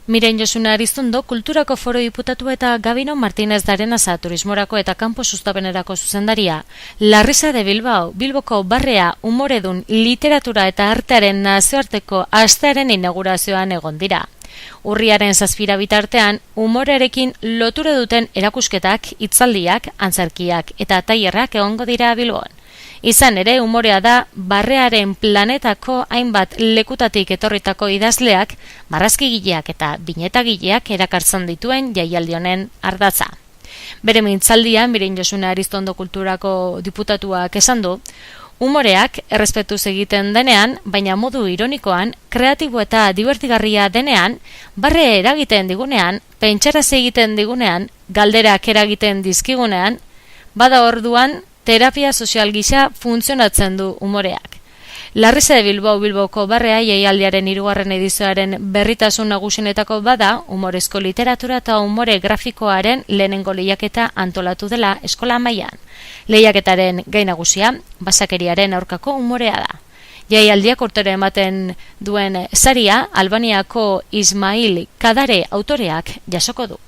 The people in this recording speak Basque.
Miren Josuna Aristondo, Kulturako Foro Diputatu eta Gabino Martínez Darenaza Turismorako eta Kanpo Sustapenerako zuzendaria. Larrisa de Bilbao, Bilboko barrea, umoredun, literatura eta artearen nazioarteko astearen inaugurazioan egon dira. Urriaren 7 bitartean, umorearekin lotura duten erakusketak, hitzaldiak, antzerkiak eta tailerrak egongo dira Bilbon. Izan ere, umorea da barrearen planetako hainbat lekutatik etorritako idazleak, marrazkigileak eta binetagileak erakartzen dituen jaialdi honen ardatza. Bere mintzaldian, Miren Josuna Aristondo Kulturako Diputatuak esan du, umoreak errespetuz egiten denean, baina modu ironikoan, kreatibo eta divertigarria denean, barre eragiten digunean, pentsaraz egiten digunean, galderak eragiten dizkigunean, bada orduan, terapia sozial gisa funtzionatzen du umoreak. Larrisa de Bilbao Bilboko barrea jaialdiaren 3. edizioaren berritasun nagusienetako bada, umorezko literatura eta umore grafikoaren lehenengo lehiaketa antolatu dela eskola mailan. Lehiaketaren gai nagusia, basakeriaren aurkako umorea da. Jaialdiak urtero ematen duen saria, Albaniako Ismail Kadare autoreak jasoko du.